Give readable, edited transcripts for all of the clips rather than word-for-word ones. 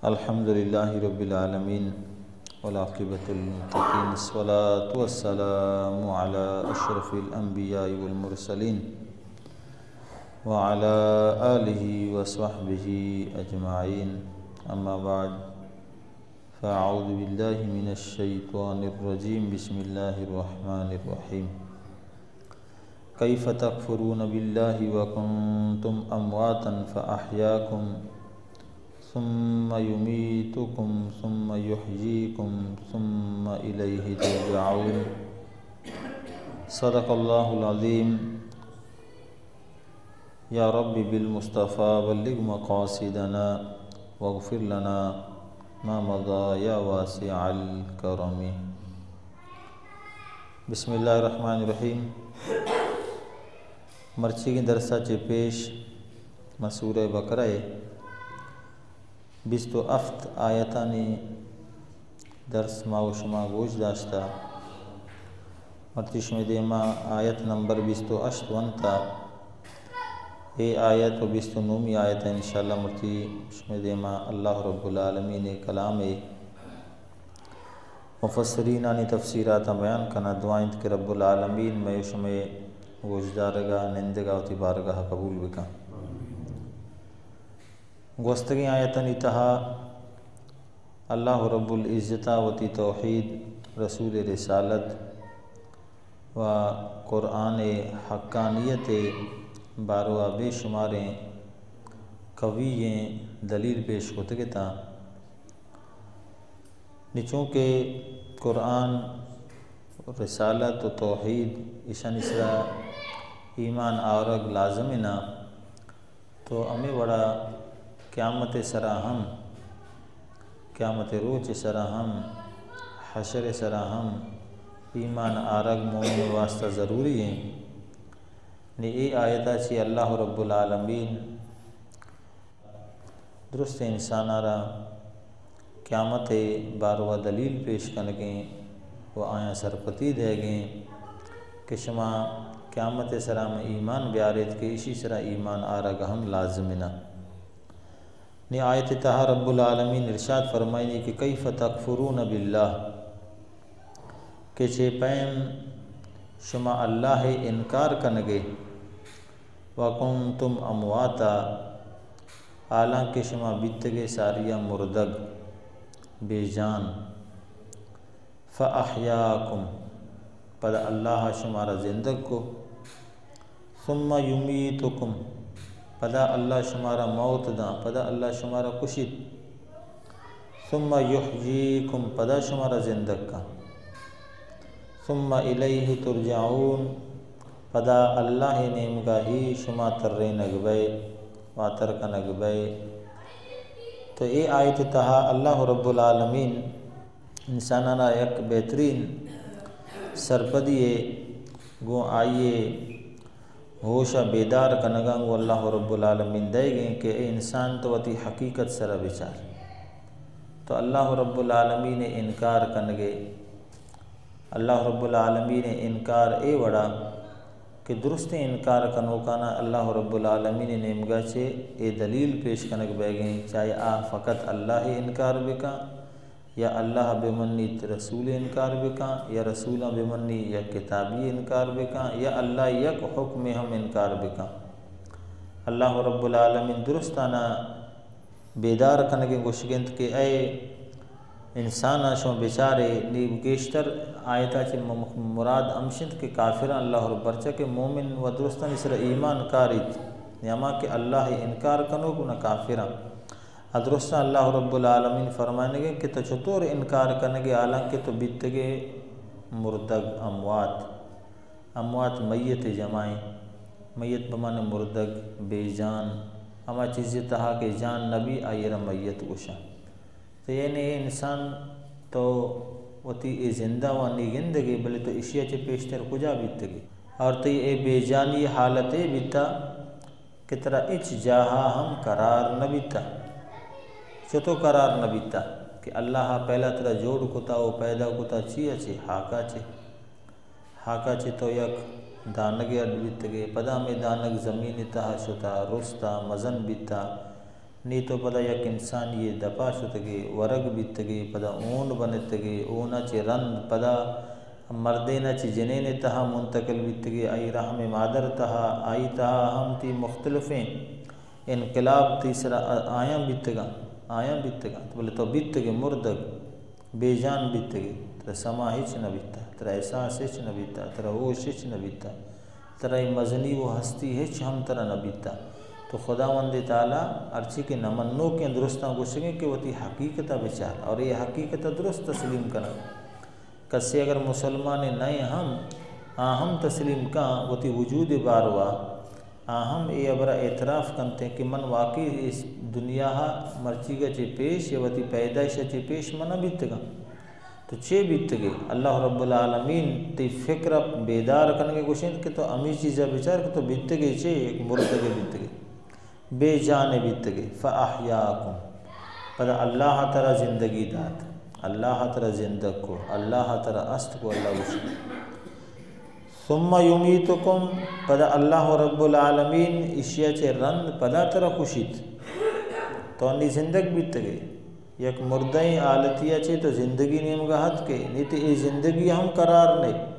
الحمد للہ رب العالمین والعاقبۃ للمتقین الصلاۃ والسلام علی اشرف الانبیاء والمرسلین وعلی آلہ وصحبہ اجمعین اما بعد فاعوذ باللہ من الشیطان الرجیم بسم اللہ الرحمن الرحیم کیف تکفرون باللہ وکنتم امواتا فاحیاکم ثم یمیتکم ثم یحییکم ثم الیہ ترجعون صدق اللہ العظیم یا رب بالمصطفیٰ بلغ مقاصدنا واغفر لنا ما مضى یا واسع الکرم۔ بسم اللہ الرحمن الرحیم۔ مرچی کی درسہ چے پیش سورہ بقرہ 27 آیتانی درس ما و شما گوش داشتا مرتی شمی دیما آیت نمبر 28 ونتا اے آیت و 29 آیت انشاءاللہ مرتی شمی دیما اللہ رب العالمین کلام مفسرین آنی تفسیرات بیان کنا دعائیں کہ رب العالمین میں شمی گوش دارگا نندگا و تبارگا قبول بکا۔ گوستگی آیتن اتہا اللہ رب العزت وتی توحید رسول رسالت و قرآن حقانیت باروا بے شماریں قوییں دلیل پیش ہوتے تا چونکہ قرآن رسالت و توحید اشان اسرا ایمان آورگ لازم نہ تو ہمیں بڑا قیامت سراہم قیامت روچ سراہم حشر سراہم ایمان آرگ مومن واسطہ ضروری ہیں نے اے آیتہ چی اللہ رب العالمین درست انسان آرہ قیامت باروا دلیل پیش کنگیں و آیا سرپتی دے گئیں کہ شما قیامت سرام ایمان بیارت کہ اسی سرا ایمان آرگ ہم لازمنا۔ نی آیت تہا رب العالمین ارشاد فرمائنی کہ کیف تکفرون باللہ کہ چے پیم شما اللہ انکار کنگے وکنتم امواتا حالانکہ شما بیتگے ساریا مردگ بے جان فاحیاکم پدا اللہ شمارا زندگ کو ثم یمیتکم پدا اللہ شمارا موت دا پدا اللہ شمارا کشید ثم یحییکم پدا شمارا زندگ کا ثم الیہ ترجعون پدا اللہ نیمگاہی شما ترے نگبے واتر کا نگبے۔ تو اے آیت تہا اللہ رب العالمین انسانانا یک بہترین سرپدیے گو آئیے ہوشا بیدار کنگانگو اللہ رب العالمین دے گئیں کہ اے انسان تو وتی حقیقت سرا بچار تو اللہ رب العالمین انکار کنگے اللہ رب العالمین انکار اے وڑا کہ درست انکار کنوکانا اللہ رب العالمین نیمگا چھے اے دلیل پیش کنگ بے گئیں چاہے فقط اللہ انکار بکا یا اللہ بمنی رسول انکار بکا یا رسول بمنی یا کتابی انکار بکا یا اللہ یک حکم ہم انکار بکا۔ اللہ رب العالمین درستانا بیدار کنگے گوشگند کہ اے انسانا شو بیچارے نیب گیشتر آیتا چی مراد امشند کہ کافران اللہ رب برچہ کہ مومن و درستان اسر ایمان کاریت نیاما کہ اللہ انکار کنو گنا کافران ادرستان اللہ رب العالمین فرمانے گے کہ تو چطور انکار کنگے حالانکہ تو بیتگے مردگ اموات میت جمائیں میت بمانے مردگ بے جان اما چیزی تہا کہ جان نبی آئیر میت گوشا تو یعنی انسان تو وتی اے زندہ وانی گندگی بلے تو اشیاء چے پیشتر کجا بیتگی اور تی اے بے جانی حالتے بیتا کہ ترا اچ جاہا ہم قرار نبیتا چتو قرار نبیتا کہ اللہ پہلا ترا جوڑ کتا و پیدا کتا چیا چھے ہاکا چھے تو یک دانگے اڈ بیتگے پدا میں دانگ زمین تہا شتا رستا مزن بیتا نی تو پدا یک انسان یہ دپا شتگے ورگ بیتگے پدا اون بنتگے اونا چی رند پدا مردینا چی جنین تہا منتقل بیتگے آئی رحم مادر تہا آئی تہا ہم تی مختلفیں انقلاب تیسرا آیاں بیتگا تو بولے تو بیتگے مردگ بے جان بیتگے ترا سما ہچ نہ بیتا ترا احساس ہچ نہ بیتا ترا ہوش ہچ نہ بیتا ترا مزنی و ہستی ہچ ہم ترا نہ بیتا تو خداوند تعالیٰ ارچی کے نمنو کے درستاں گوشگیں کہ وہ تی حقیقتہ بچار اور یہ حقیقتہ درست تسلیم کرنا کسی اگر مسلمان نئے ہم تسلیم کہاں وہ تی وجود باروا ہم یہ ابرا اعتراف کرتے ہیں کہ من واقعی اس دنیا مرچی گا چے پیش یا وہ تی پیدائش چے پیش منہ بیتگا تو چے بیتگے اللہ رب العالمین تی فکر بیدار کرنے گوشیں کہ تو امی چیزہ بچار کہ تو بیتگے چے ایک مردگے بیتگے بے جان بیتگے فاحیاکم پدا اللہ ترہ زندگی دات اللہ ترہ زندگ کو اللہ ترہ است کو اللہ وشن ثم یمیتکم پدا اللہ رب العالمین اشیاء چے رند پدا ترہ خوشید تو انہی زندگ بیتگے یک مردیں آلتیا چے تو زندگی نیم گا حد کے نہیں تو یہ زندگی ہم قرار نہیں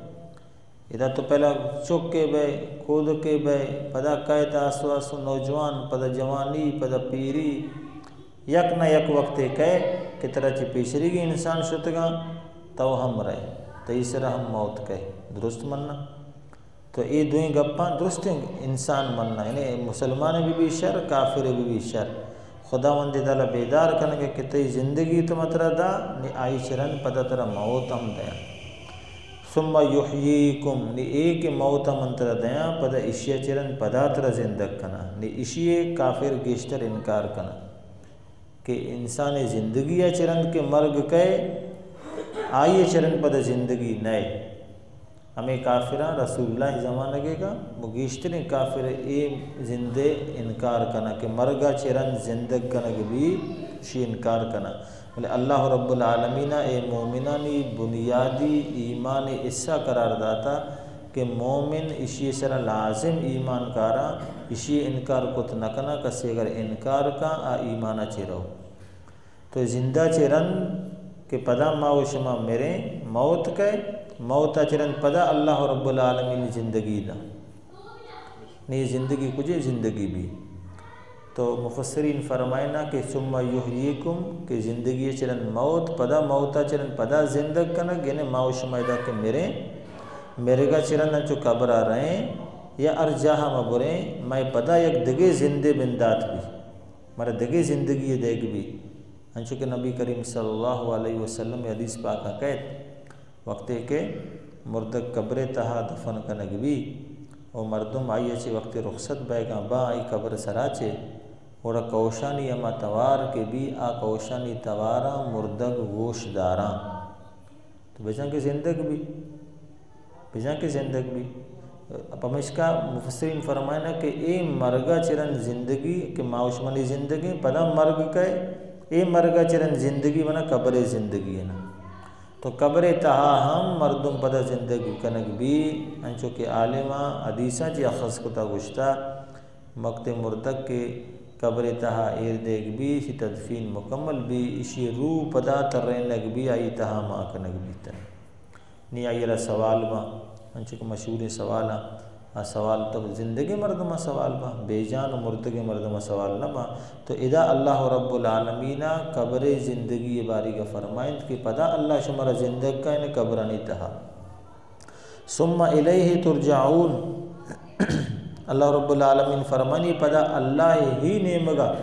ادا تو پہلا چک کے بے کود کے بے پدا قید آسواس نوجوان پدا جوانی پدا پیری یک نہ یک وقت کہے کہ طرح چی پیشری گی انسان شتگا تو ہم رہے تیسرا ہم موت کہے درست مننا تو یہ دوئیں گپاں درست انسان مننا یعنی مسلمان بھی شر کافر بھی شر خداوند تعالیٰ بیدار کرنے کہ تی زندگی تو مطرح دا نی آئی چرن پدا ترہ موت ہم دیا ثم یحییکم نی ایک موت ہم انترہ دیا پدا اشیاء چرن پدا ترہ زندگ کنا نی اشیاء کافر گیشتر انکار کنا کہ انسان زندگی چرن کے مرگ کہے آئیے چرن پدا زندگی نئے ہمیں کافران رسول اللہ زمانہ گے گا مگیشتر کافر اے زندے انکار کنا کہ مرگا چرن زندگ کنگ بھی شی انکار کنا بلے اللہ رب العالمین اے مومنانی بنیادی ایمان اسا قرار داتا کہ مومن اشی سر لازم ایمان کارا اشی انکار کت نکنا کسی اگر انکار کا ایمانہ چرو تو زندہ چرن کہ پدا ماو شما میرے موت کے موت چرن پدا اللہ رب العالمین زندگی دا نہیں زندگی کجے زندگی بھی تو مفسرین فرمائنا کہ ثم یحییکم کہ زندگی چرن موت پدا موتا چرن پدا زندگ کنگ یعنی ماو شمائدہ کہ میرے گا چرن انچو قبر آ رہے ہیں یا ارجاہ مبریں میں پدا یک دگے زندے بندات بھی مرا دگے زندگی دیکھ بھی انچو کہ نبی کریم صلی اللہ علیہ وسلم حدیث پاکا قید وقتے کہ مردگ قبر تہا دفن کنگ بھی او مردم آئی اچھے وقت رخصت بے گا با آئی قبر سراچے اوڑا کوشانی اما توار کے بھی آ کوشانی توارا مردگ گوش داراں تو بجان کے زندگ بھی اب ہم اس کا مفسرین فرمائنا کہ اے مرگا چرن زندگی کہ معاشمانی زندگی پدا مرگ کہے اے مرگا چرن زندگی منا قبر زندگی ہے نا تو قبر تہا ہم مردم پدا زندگی کنگ بھی انچو کہ عالمہ حدیثہ چی اخذ کتا گشتا وقت مردگ کے قبر تہا ایردیگ بھی اسی تدفین مکمل بھی اسی روح پدا ترینگ بھی آئی تہا ماں کنگ بھی تن نی آئی رہا سوال با انچو کہ مشہور سوالا سوال تب زندگی مردمہ سوال با بے جان و مردگ مردمہ سوال نہ با تو ادا اللہ رب العالمین قبر زندگی باری کا فرمائند کہ پدا اللہ شمارا زندگ کا انہیں قبرانی تہا ثم الیہ ترجعون اللہ رب العالمین فرمانی پدا اللہ ہی نیمگا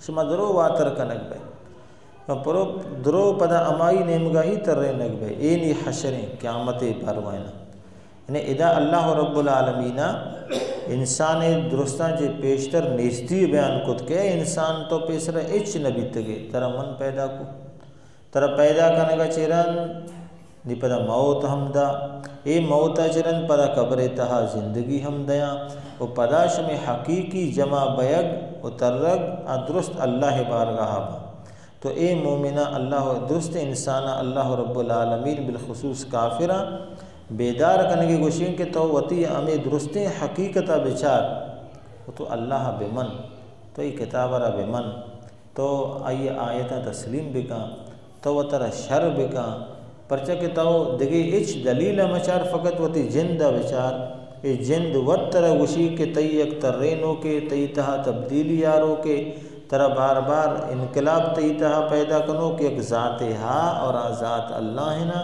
شما درو واتر کنگ بے پرو درو پدا امائی نیمگا ہی تر رہنگ بے اینی حشریں قیامت پروائنہ یعنی ادا اللہ رب العالمین انسان درستان جے پیشتر نیستی بیان کت کے انسان تو پیسر اچ نبی تگے ترہ من پیدا کو ترہ پیدا کنگا چرن نی پدا موت ہم دا اے موتا چرن پدا قبر تہا زندگی ہم دیا و پدا شم حقیقی جمع بیگ و ترگ درست اللہ بارگاہ با تو اے مومنہ اللہ درست انسانہ اللہ رب العالمین بالخصوص کافرہ بیدار کنگی گوشیں کہ تو وطی ہمیں درستیں حقیقتہ بچار وہ تو اللہ بمن تو یہ کتاب را بمن تو آئی آیتا تسلیم بکا تو و ترا شر بکا پرچہ کہ تو دگی اچ دلیل مچار فقط وتی جند بچار اے جند وطر وشی کے تی یک ترینوں کے تی تہا تبدیلی یاروں کے ترا بار بار انقلاب تی تہا پیدا کنو کہ ایک ذات ہا اور ذات اللہ نا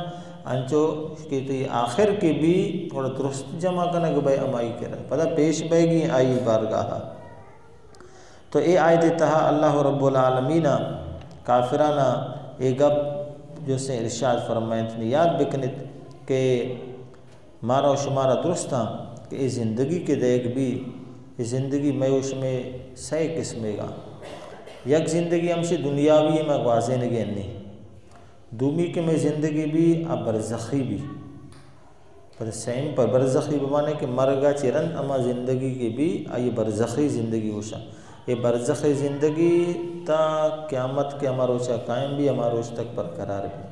انچو کہ تی آخر کے بھی تھوڑا درست جمع کنگ بے امائی کرا پدا پیش بے گی آئی بارگاہا تو اے آیت تہا اللہ رب العالمین کافرانہ اے گپ جو سے ارشاد فرمائیں یاد بکنت کہ مارا و شمارا درستا کہ یہ زندگی کے دیکھ بھی یہ زندگی میوش میں سی قسمے گا یک زندگی ہمشی دنیاوی میں واضح نگین نہیں دومی کے میں زندگی بھی اب برزخی بھی پر سیم پر برزخی بمانے کہ مرگا چرن اما زندگی کی بھی آئی برزخی زندگی ہوشا یہ برزخی زندگی تا قیامت کے ہماروچہ قائم بھی ہماروچ تک برقرار بھی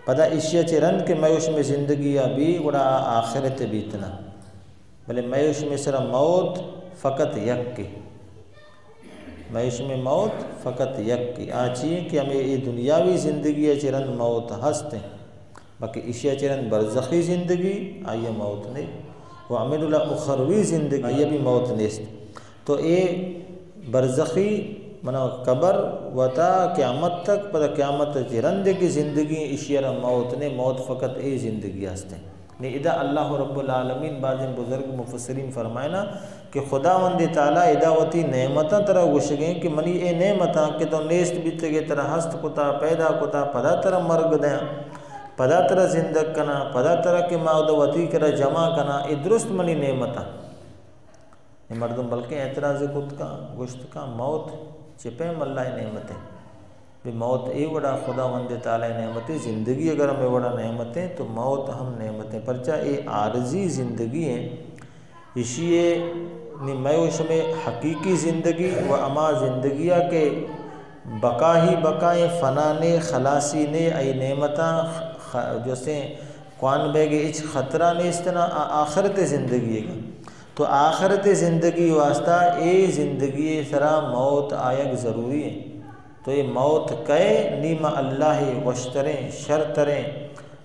پدا اشیا چرن کے میوش میں زندگی بھی بڑا آخرت بیتنا بلے میوش میں سرا موت فقط یک کی میوش میں موت فقط یک کی آچی کہ ہمیں یہ دنیاوی زندگی چرن موت ہستے باقی اشیا چرن برزخی زندگی آئیے موت نہیں وہ عمل اللہ اخروی زندگی آئیے بھی موت نیست تو یہ برزخی منا قبر وتا قیامت تک پدا قیامت چرند کی زندگی اشیرہ موت نے موت فقط اے زندگی ہستے نے ادا اللہ رب العالمین بعض بزرگ مفسرین فرمائنا کہ خداوند تعالیٰ ادا وتی نعمتاں طرح گوشگیں کہ منی اے نعمتاں کہ تو نیست بیتے گے طرح ہست کتا پیدا کتا پدا طرح مرگ دیں پدا طرح زندگ کنا پدا طرح کہ ماؤد وتی کرا جمع کنا اے درست منی نعمتاں یہ مردم بلکہ اعتراض کت کا گشت کا موت چپیم اللہ نعمتیں بھی موت ای وڑا خدا وند تعالی نعمتیں زندگی اگر ہمیں وڑا نعمتیں تو موت ہم نعمتیں پرچہ اے عارضی زندگی ہیں اسی میوش میں حقیقی زندگی و اما زندگیہ کے بقا ہی بقائیں فنانے خلاصی نے ای نعمتاں جو سے قوان بیگے اچ خطرہ نے استنا آخرت زندگی ہے تو آخرت زندگی واسطہ اے زندگی سرا موت آیک ضروری ہے تو یہ موت کئے نیمہ اللہ وشتریں شرطریں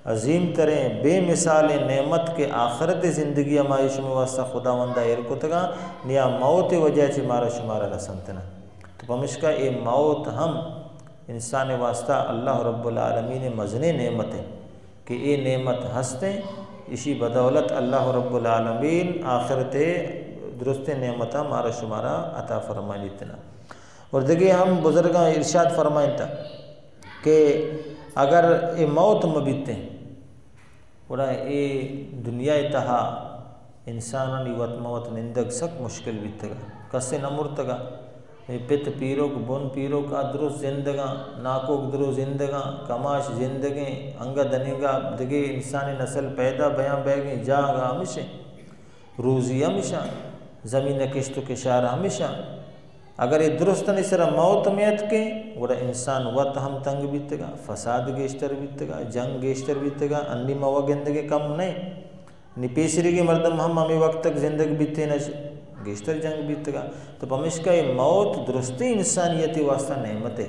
عظیم تریں بے مثال نعمت کے آخرت زندگی ہمائش میں واسطہ خدا وندہ ارکتگا نیا موت وجہ چی مارا شمارا رسنتنا تو پمشکا اے موت ہم انسان واسطہ اللہ رب العالمین مزنے نعمتیں کہ اے نعمت ہستیں اسی بدولت اللہ رب العالمین آخرت درست نعمتہ مارا شمارا عطا فرمائیں اتنا اور دیکھیں ہم بزرگاں ارشاد فرمائیں تا کہ اگر اے موت مبیتیں اور اے دنیا تہا انسانانی وط موت نندگ سک مشکل بیتگا کسے نمرتگا پت پیروک بن پیروک درست زندگاں ناکوک درو زندگاں کماش زندگیں انگا دنگا دگے انسانی نسل پیدا بیان بیگیں جاگا ہمیشہ روزی ہمیشہ زمین کشت و کشار ہمیشہ اگر یہ درست نسر موت میت کے وڑا انسان وط ہم تنگ بیتگا فساد گیشتر بیتگا جنگ گیشتر بیتگا انی موا گندگی کم نہیں نی پیسری کی مردم ہمیں وقت تک زندگ بیتے نشے گیشتر جنگ بیتگا تو پمشکا یہ موت درستی انسانیتی واسطہ نعمت ہے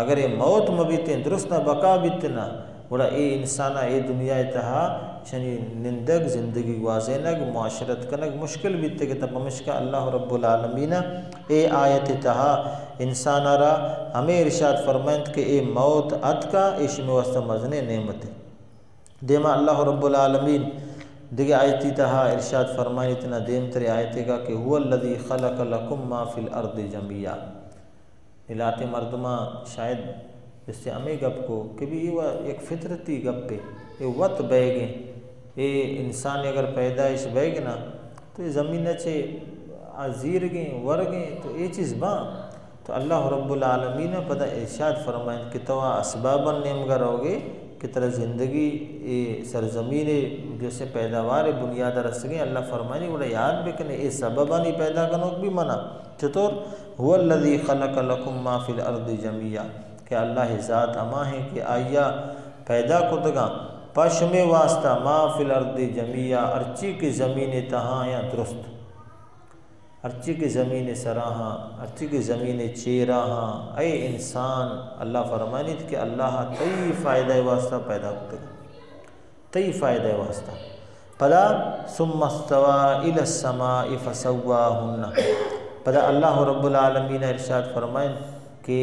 اگر یہ موت مبیتے درست نہ بقا بیتنا وڑا اے انسانہ اے دنیا تہا شنی نندگ زندگی واضح معاشرت کنگ مشکل بیتے گا تب پمشکا اللہ رب العالمین اے آیت تہا انسانہ را ہمیں ارشاد فرمائیں کہ اے موت ات کا اشم واسطہ مزنے نعمت ہے دیما اللہ رب العالمین دیکھیں آیتی تہا ارشاد فرمائیں اتنا دیم ترے آیتے گا کہ هو الذی خلق لکم ما فی الارض جميعا علاقے مردمہ شاید اس سے ہمیں گپ کو کہ بھی یہ ایک فطرتی گپ پہ یہ وقت بے گئے یہ انسان اگر پیدائش بے گنا تو یہ زمین چھے زیر گئیں ور گئیں تو یہ چیز باں تو اللہ رب العالمین پتہ ارشاد فرمائیں کہ توا اسباباً نیمگر ہوگے کہ طرح زندگی سرزمین جیسے پیداوار بنیاد رسگیں اللہ فرمائیں وڑا یاد بکنے اے سببانی پیدا کنوک بھی منع چطور هو الذی خلق لکم ما فی الارض جميعا کہ اللہ ذات اما ہے کہ آیا پیدا کتگا پشم واسطہ ما فی الارض جميعا ارچی کی زمین تہاں یا درست ارچی کی زمین سراہاں ارچی کی زمین چیراہاں اے انسان اللہ فرمانید کہ اللہ تئی فائدہ واسطہ پیدا کرتا تئی فائدہ واسطہ پدا ثم استوى الى السماء فسواهن پدا اللہ رب العالمین ارشاد فرمائیں کہ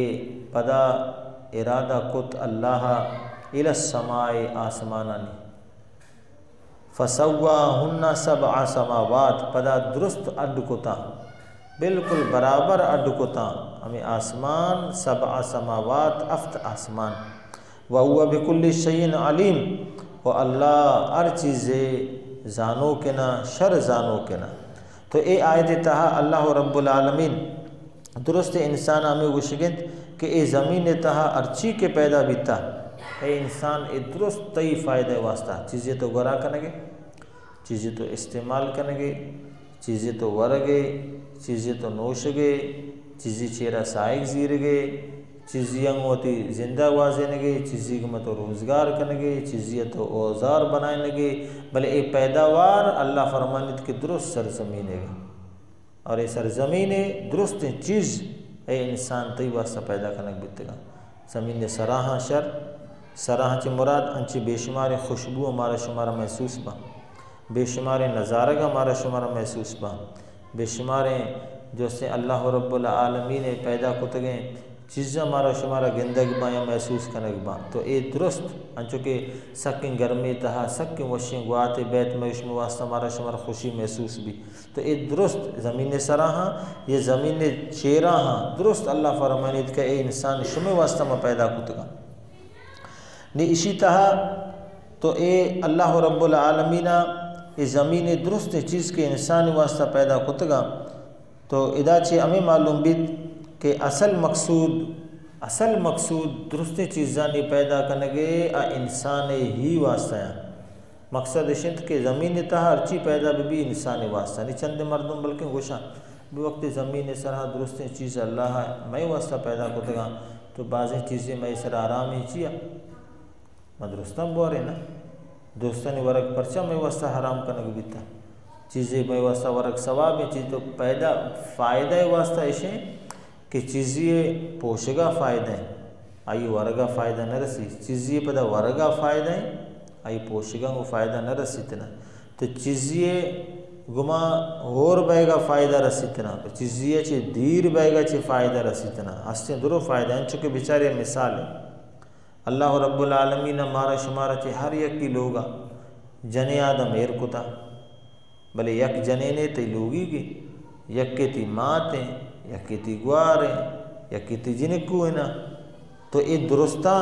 پدا ارادہ کت اللہ الى السماء آسمانانی فسواهن 7 سماوات پدا درست اڈ کتا بالکل برابر اڈ کتا ہمیں آسمان 7 سماوات افت آسمان وهو بكل شيء علیم و اللہ ہر چیز زانو کے نا شر زانو کے نا. تو اے آیت تہا اللہ رب العالمین درست انسان ہمیں گوشگند کہ اے زمین تہا ارچی کے پیدا بیتا اے انسان اے درست تئی فائدہ واسطہ چیزیں تو گرا کنگے چیزیں تو استعمال کنگے چیزیں تو ورگے چیزیں تو نوشگے چیزیں چیرہ سائق زیرگے چیزیں ہوتی زندہ وازنگے چیزیں کو مت روزگار کنگے چیزیں تو اوزار بنائنگے بلے اے پیداوار اللہ فرمانت کے درست سرزمین ہے اور اے سرزمین درست چیز اے انسان تی واسطہ پیدا کنگ بیتگا زمین سراہاں شر سراہاں چی مراد انچی بے شمار خوشبو ہمارا شمارا محسوس با بے شمار نظارہ ہمارا شمارا محسوس با بے شمار جو سے اللہ رب العالمین پیدا کتگیں چیزیں ہمارا شمارا گندگ با یا محسوس کنگ با. تو اے درست انچو کہ سکیں گرمی تہا سکیں وشیں گواتے بیت میں اشم واسطہ ہمارا شمارا خوشی محسوس بھی. تو اے درست زمین سراہاں یہ زمین چیراہاں درست اللہ فرمانید کہ اے انسان شمی واسطہ میں پیدا کتگا نی اسی تہا. تو اے اللہ رب العالمین اے زمین درست چیز کے انسان واسطہ پیدا کتگا. تو ادا چھے ہمیں معلوم بیت کہ اصل مقصود درست چیزانی پیدا کنگے انسان ہی واسطہ ہیں. مقصد شند کہ زمین تہا ہرچی پیدا بھی انسان واسطہ نہیں چند مردم بلکہ گوشا بھی وقت زمین سرہ درست چیز اللہ میں واسطہ پیدا کتگا. تو بعضی چیزیں میں سر آرام ہی چیا مدرستان بورے نا دوستانی ورق پرچہ میں واسطہ حرام کنگ بیتا چیزیں میں واسطہ ورق ثواب چیز تو پیدا فائدہ واسطہ ایشے کہ چیزیں پوشگا فائدہ ہیں آئی ورگا فائدہ نہ رسی چیزیں پدا ورگا فائدہ ہیں آئی پوشگا وہ فائدہ نہ رسیتنا. تو چیزیں گما اور بے گا فائدہ رسیتنا چیزیں چی دیر بے گا چی فائدہ رسیتنا ہستے درو فائدہ ہیں. چونکہ بیچارے مثال ہے اللہ رب العالمین مارا شمارا چی ہر یک کی لوگا جنے آدم ایر کتا بلے یک جنے نے تی لوگی گی یک کے تی ماتیں یکی تی گواریں یکی تی جنکو ہے نا. تو اے درستہ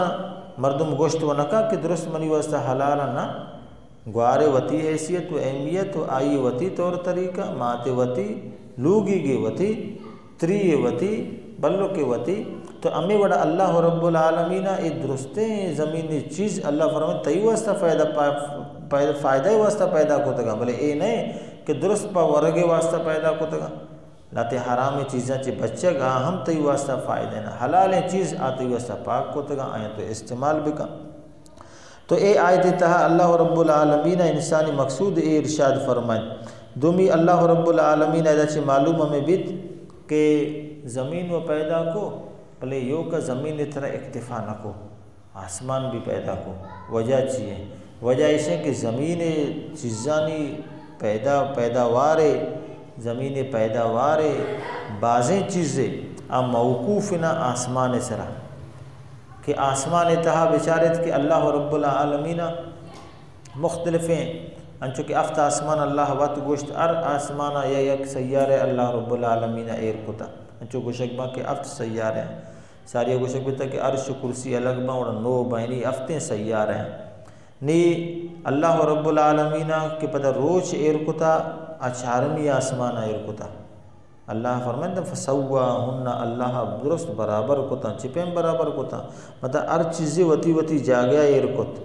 مردم گوشت و نکا کہ درست منی واسطہ حلالا نا گوارے وطی حیثیت و اہمیت و آئی وطی طور طریقہ ماتے وطی لوگی گے وطی تری وطی بلو کے وطی. تو امی وڑا اللہ رب العالمین اے درستیں زمینی چیز اللہ فرمائے تی واسطہ فائدہ واسطہ پیدا کتگا بلے اے نہیں کہ درست پا ورگے واسطہ پیدا کتگا لاتے حرام چیزیں چی بچے گا ہم تی واسطہ فائدہ نا حلال چیز آتی واسطہ پاک کتگا آئیں تو استعمال بکا. تو اے آیت تہا اللہ رب العالمین انسانی مقصود اے ارشاد فرمائیں. دومی اللہ رب العالمین ایدہ چی معلوم ہمیں بیت کہ زمین و پیدا کو بلے یو کا زمین طرح اکتفا نہ کو آسمان بھی پیدا کو. وجہ چیئے وجہ اسے کہ زمین چیزانی پیداوارے زمین پیداوارے بعضیں چیزیں موقوف نہ آسمان سرا کہ آسمان تہا بیچارت کہ اللہ رب العالمین مختلف ہیں انچو کہ افت آسمان اللہ وقت گوشت آسمانہ یا یک سیارے اللہ رب العالمین ایر کتا انچو گوشک با کہ افت سیارے ہیں ساری گوشک بیتا کہ عرش کرسی الگ با اور نو بینی افتیں سیارے ہیں نی اللہ رب العالمین کے پتہ روچ ایر کتا اچھارمی آسمان ایر کتا اللہ فرمائیں فسواہن اللہ درست برابر کتا چپیں برابر کتا مطلب ہر چیزیں وتی جاگیا ایر کت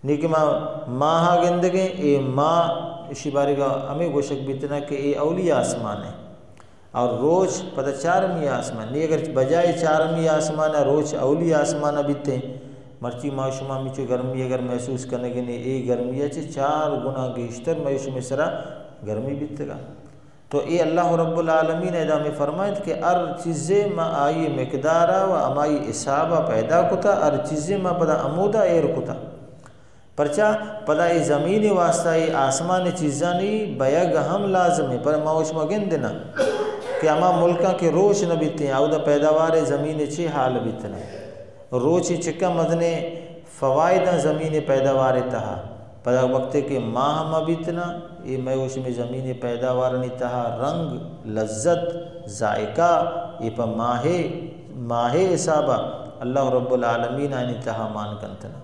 نیکی ماہا گندگیں اے ماں اسی بارے گا ہمیں گوشک بیتنا کہ اے اولی آسمان ہے اور روچ پتہ چارمی آسمان نہیں اگر بجائے چارمی آسمان ہے روچ اولی آسمان بیتے مرچی معاشمہ میں چو گرمی اگر محسوس کرنے کے نہیں اے گرمی ہے 4 گنا گیشتر معاشمہ سرا گرمی بیتے گا. تو اے اللہ رب العالمین ادا میں فرمائد کہ ار چیزیں ما آئی مقدارہ و امائی اصابہ پیدا کتا، ار چیزیں ما پدا عمودہ ایر کتا، پرچا پدا ای زمین واسطہ ای آسمان چیزانی بیگ ہم لازم ہے، پر ماوش مگن دینا کہ اما ملکہ کے روش نہ بیتے ہیں، او دا پیداوار زمین چی حال بیتنا، روچی چکا مدنے فوائدہ زمین پیداوار تہا، پدا وقت کہ ماہ ہم بیتنا، یہ میوش میں زمین پیداوار نہیں تہا رنگ، لذت، ذائقہ، یہ پا ماہ اصابہ اللہ رب العالمین آنی تہا مان کنتنا۔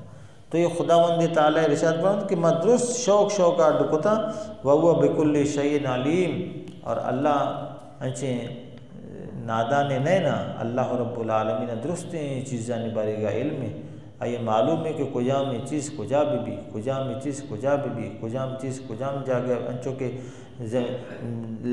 تو یہ خداوند تعالی ارشاد فرماتا کہ میں درست شوق آڈکتا وَهُوَ بِكُلِّ شَيْءٍ عَلِيمٌ، اور اللہ انچیں نادان نینا اللہ رب العالمین درست چیزانی بارے گا علم ہے، یہ معلوم ہے کہ کجام چیز کجا بھی کجام چیز کجا بھی کجام چیز کجام جاگہ، انچو کہ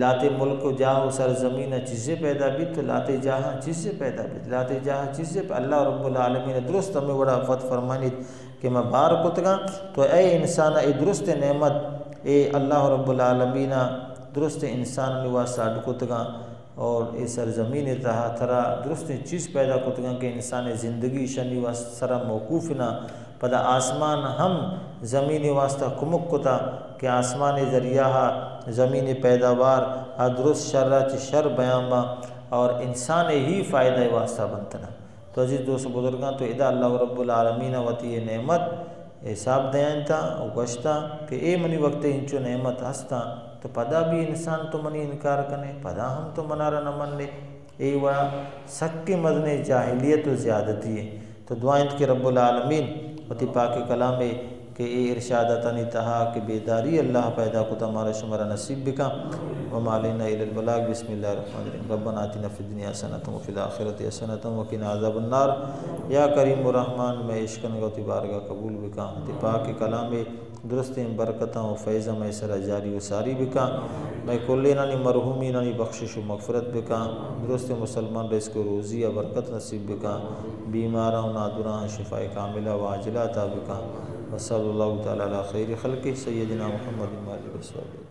لاتے ملک جاہو سرزمین چیزیں پیدا بھی تو لاتے جہاں چیزیں پیدا بھی، لاتے جہاں چیزیں اللہ رب العالمین درست ہمیں بڑا فت فرمانید کہ میں بار کتگا، تو اے انسان اے درست نعمت اے اللہ رب العالمین درست انسان میں واسطہ کتگا، اور اے سرزمین تہا ترا درست چیز پیدا کتگا کہ انسان زندگی شنی واسطہ سرا موقوف نہ، پدا آسمان ہم زمین واسطہ کمک کتا کہ آسمان ذریعہ زمین پیداوار درست شر بیان با، اور انسان ہی فائدہ واسطہ بنتنا۔ تو عزیز دوست بزرگاں، تو ادا اللہ رب العالمین وتی نعمت حساب دیان تا او گشتا کہ اے منی وقت انچو نعمت ہستا، تو پدا بھی انسان تو منی انکار کنے، پدا ہم تو منارا نہ من لے، اے وڑا سکی مدن جاہلیت و زیادتی ہے۔ تو دعائیں کہ رب العالمین وتی پاک کلام کہ اے ارشادتانی تہا کہ بیداری اللہ پیدا کتا ہمارا شمارا نصیب بکا، وما علینا الا البلاغ۔ بسم اللہ الرحمن الرحیم، ربنا آتنا فی الدنیا حسنۃ وفی الآخرۃ حسنۃ وقنا عذاب النار۔ یا کریم الرحمن میں عشقن گوتی بارگاہ قبول بکا، تی پاک کلام درست برکتاں و فیض میں سر جاری و ساری بکا، میں کلی نانی مرحومی نانی بخشش و مغفرت بکا، درست مسلمان رزق و روزی و برکت نصیب بکا، بیماراں و نادراں شفاء کاملہ و عاجلہ عطا بکا، وصلی اللہ تعالی علی خیر خلقہ سیدنا محمد و آلہ وصحبہ۔